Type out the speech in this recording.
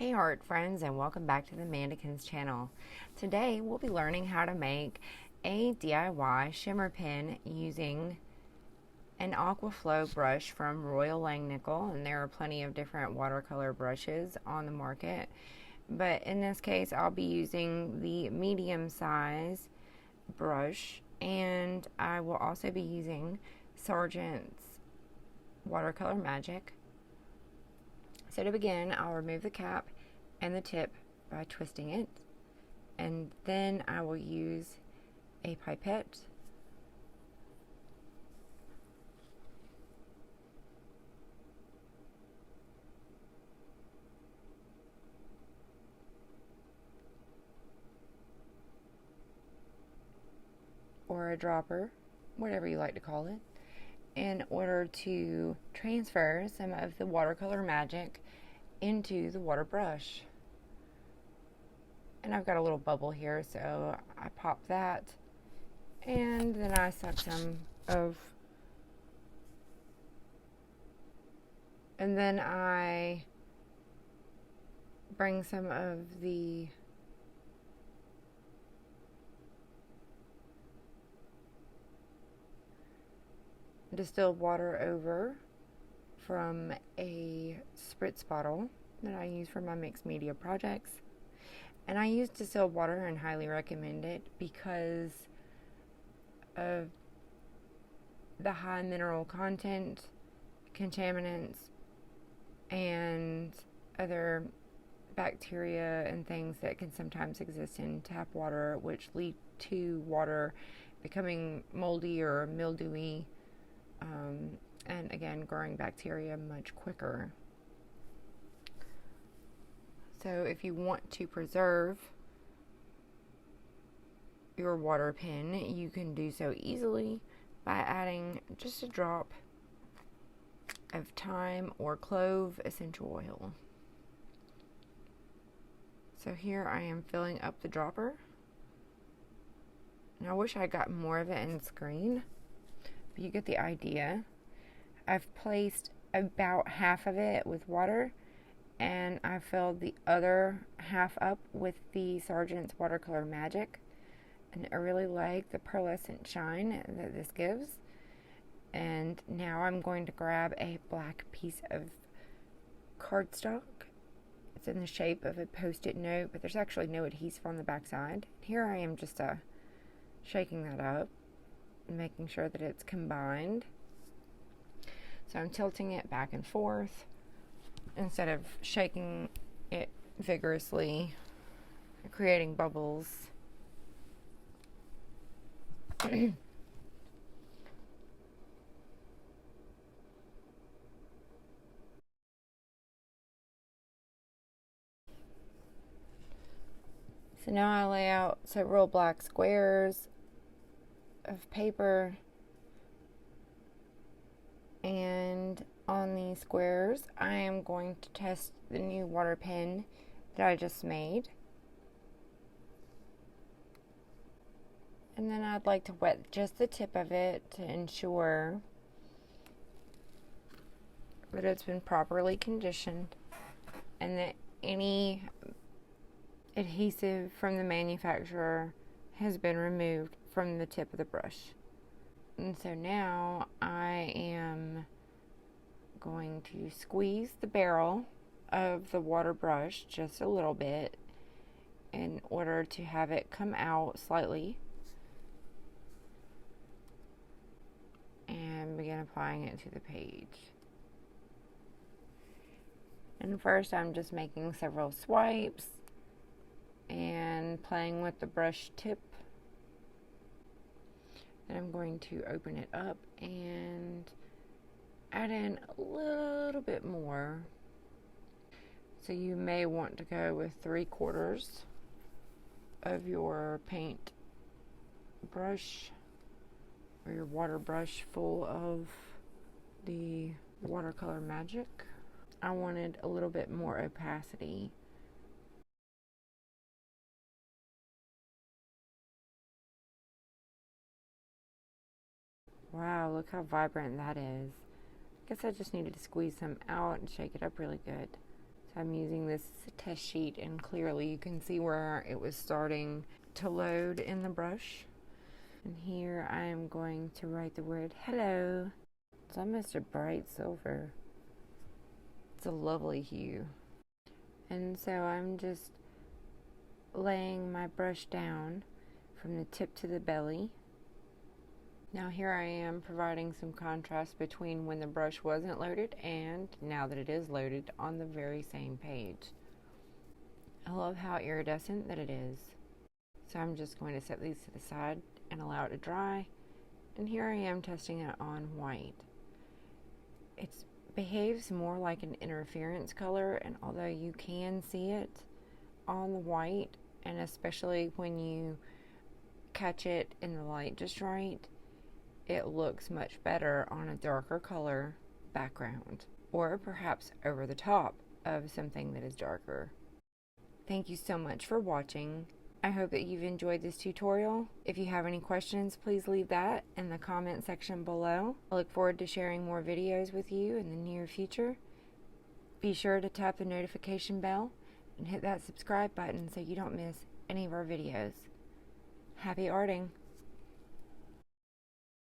Hey art friends, and welcome back to the Mandakyns Channel. Today we'll be learning how to make a DIY shimmer pen using an Aquaflow brush from Royal Langnickel, and there are plenty of different watercolor brushes on the market, but in this case I'll be using the medium size brush, and I will also be using Sargent's Watercolor Magic. So to begin, I'll remove the cap and the tip by twisting it, and then I will use a pipette or a dropper, whatever you like to call it, in order to transfer some of the watercolor magic into the water brush. And I've got a little bubble here, so I pop that, and then I suck some of, and then I bring some of the distilled water over from a spritz bottle that I use for my mixed media projects. And I use distilled water and highly recommend it because of the high mineral content, contaminants, and other bacteria and things that can sometimes exist in tap water, which lead to water becoming moldy or mildewy, and again growing bacteria much quicker. So if you want to preserve your water pen, you can do so easily by adding just a drop of thyme or clove essential oil. So here I am filling up the dropper, and I wish I got more of it in screen, but you get the idea. I've placed about half of it with water, and I filled the other half up with the Sargent's Watercolor Magic, and I really like the pearlescent shine that this gives. And now I'm going to grab a black piece of cardstock. It's in the shape of a post-it note, but there's actually no adhesive on the back side. Here I am just shaking that up and making sure that it's combined. So I'm tilting it back and forth instead of shaking it vigorously, creating bubbles. So now I lay out several black squares of paper, and on these squares I am going to test the new water pen that I just made. And then I'd like to wet just the tip of it to ensure that it's been properly conditioned and that any adhesive from the manufacturer has been removed from the tip of the brush. And so now I am going to squeeze the barrel of the water brush just a little bit in order to have it come out slightly, and begin applying it to the page. And first I'm just making several swipes and playing with the brush tip. Then I'm going to open it up and add in a little bit more. So you may want to go with 3/4 of your paint brush or your water brush full of the watercolor magic. I wanted a little bit more opacity. Wow, look how vibrant that is. I guess I just needed to squeeze some out and shake it up really good. So I'm using this test sheet, and clearly you can see where it was starting to load in the brush. And here I am going to write the word hello. It's almost a bright silver. It's a lovely hue. And so I'm just laying my brush down from the tip to the belly. Now here I am providing some contrast between when the brush wasn't loaded and now that it is loaded on the very same page. I love how iridescent that it is. So I'm just going to set these to the side and allow it to dry. And here I am testing it on white. It behaves more like an interference color, and although you can see it on the white, and especially when you catch it in the light just right, it looks much better on a darker color background, or perhaps over the top of something that is darker. Thank you so much for watching. I hope that you've enjoyed this tutorial. If you have any questions, please leave that in the comment section below. I look forward to sharing more videos with you in the near future. Be sure to tap the notification bell and hit that subscribe button so you don't miss any of our videos. Happy arting!